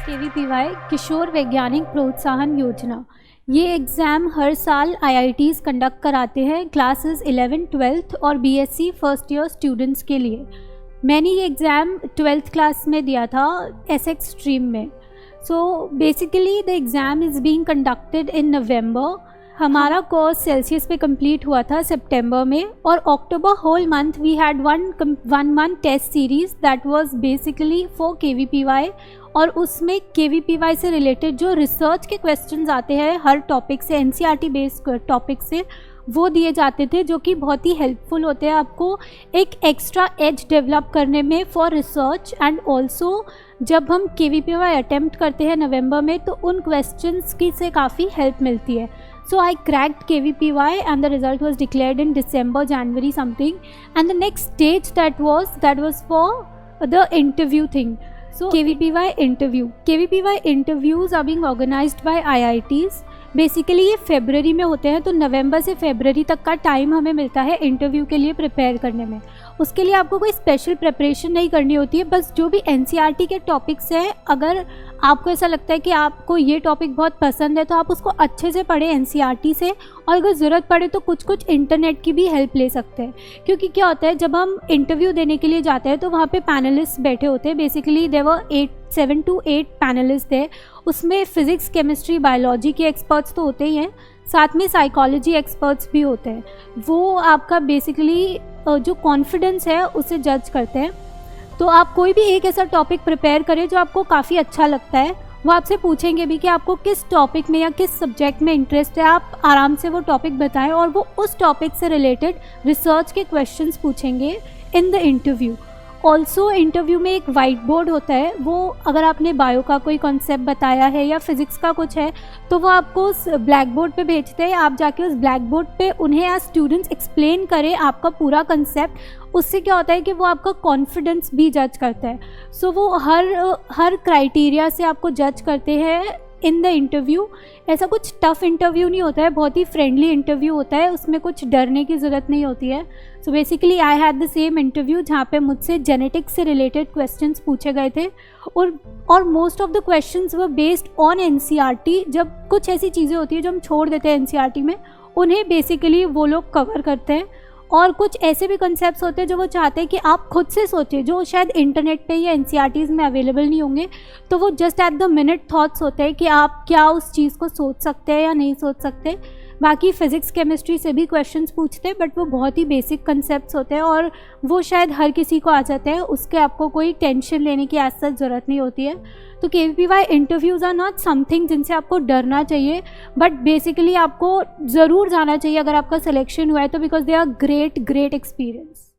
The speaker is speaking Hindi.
KVPY किशोर वैज्ञानिक प्रोत्साहन योजना। ये एग्ज़ाम हर साल IITs कंडक्ट कराते हैं क्लासेस 11, 12th और BSc फर्स्ट ईयर स्टूडेंट्स के लिए। मैंने ये एग्ज़ाम 12th क्लास में दिया था एसेक्स स्ट्रीम में। So basically the exam is being conducted in November. हमारा कोर्स सेल्सियस पे कंप्लीट हुआ था सितंबर में, और October whole month we had one month test series that was basically for KVPY। और उसमें KVPY से रिलेटेड जो रिसर्च के क्वेश्चंस आते हैं हर टॉपिक से, NCERT बेस्ड टॉपिक से, वो दिए जाते थे, जो कि बहुत ही हेल्पफुल होते हैं आपको एक एक्स्ट्रा एज डेवलप करने में फॉर रिसर्च। एंड ऑल्सो जब हम KVPY अटैम्प्ट करते हैं नवंबर में, तो उन क्वेश्चंस की से काफ़ी हेल्प मिलती है। So I cracked KVPY and the result was declared in December, January something. And the next stage that was for the interview thing. So KVPY interviews are being organized by IITs. Basically ये फरवरी में होते हैं, तो नवंबर से फरवरी तक का टाइम हमें मिलता है इंटरव्यू के लिए प्रिपेयर करने में। उसके लिए आपको कोई स्पेशल प्रिपरेशन नहीं करनी होती है, बस जो भी NCERT के टॉपिक्स हैं, अगर आपको ऐसा लगता है कि आपको ये टॉपिक बहुत पसंद है तो आप उसको अच्छे से पढ़ें NCERT से, और अगर ज़रूरत पड़े तो कुछ इंटरनेट की भी हेल्प ले सकते हैं। क्योंकि क्या होता है, जब हम इंटरव्यू देने के लिए जाते हैं तो वहाँ पे पैनलिस्ट बैठे होते हैं। बेसिकली देवर 7 to 8 पैनलिस्ट थे। उसमें फिज़िक्स, केमिस्ट्री, बायोलॉजी के एक्सपर्ट्स तो होते ही हैं, साथ में साइकोलॉजी एक्सपर्ट्स भी होते हैं। वो आपका बेसिकली जो कॉन्फिडेंस है उसे जज करते हैं। तो आप कोई भी एक ऐसा टॉपिक प्रिपेयर करें जो आपको काफ़ी अच्छा लगता है। वो आपसे पूछेंगे भी कि आपको किस टॉपिक में या किस सब्जेक्ट में इंटरेस्ट है, आप आराम से वो टॉपिक बताएं, और वो उस टॉपिक से रिलेटेड रिसर्च के क्वेश्चंस पूछेंगे in the interview. Also interview में एक वाइट बोर्ड होता है, वो अगर आपने बायो का कोई कॉन्सेप्ट बताया है या फिज़िक्स का कुछ है, तो वो आपको उस ब्लैक बोर्ड पे भेजते हैं। आप जाके उस ब्लैक बोर्ड पे उन्हें एज स्टूडेंट्स एक्सप्लेन करें आपका पूरा कंसेप्ट। उससे क्या होता है कि वो आपका कॉन्फिडेंस भी जज करता है। सो वो हर क्राइटेरिया से आपको जज करते हैं इन द इंटरव्यू। ऐसा कुछ टफ़ इंटरव्यू नहीं होता है, बहुत ही फ्रेंडली इंटरव्यू होता है, उसमें कुछ डरने की ज़रूरत नहीं होती है। So basically I had the same interview जहाँ पे मुझसे जेनेटिक्स से रिलेटेड क्वेश्चंस पूछे गए थे, और most of the questions were based on NCERT। जब कुछ ऐसी चीज़ें होती है जो हम छोड़ देते हैं NCERT में, उन्हें बेसिकली वो लोग कवर करते हैं। और कुछ ऐसे भी कॉन्सेप्ट्स होते हैं जो वो चाहते हैं कि आप खुद से सोचें, जो शायद इंटरनेट पे या NCERTs में अवेलेबल नहीं होंगे। तो वो just at the minute thoughts होते हैं कि आप क्या उस चीज़ को सोच सकते हैं या नहीं सोच सकते। बाकी फ़िज़िक्स, केमिस्ट्री से भी क्वेश्चंस पूछते हैं, बट वो बहुत ही बेसिक कॉन्सेप्ट्स होते हैं और वो शायद हर किसी को आ जाते हैं। उसके आपको कोई टेंशन लेने की ऐसा ज़रूरत नहीं होती है। तो KVPY interviews are not something जिनसे आपको डरना चाहिए, बट बेसिकली आपको ज़रूर जाना चाहिए अगर आपका सिलेक्शन हुआ है तो, because they are great experience.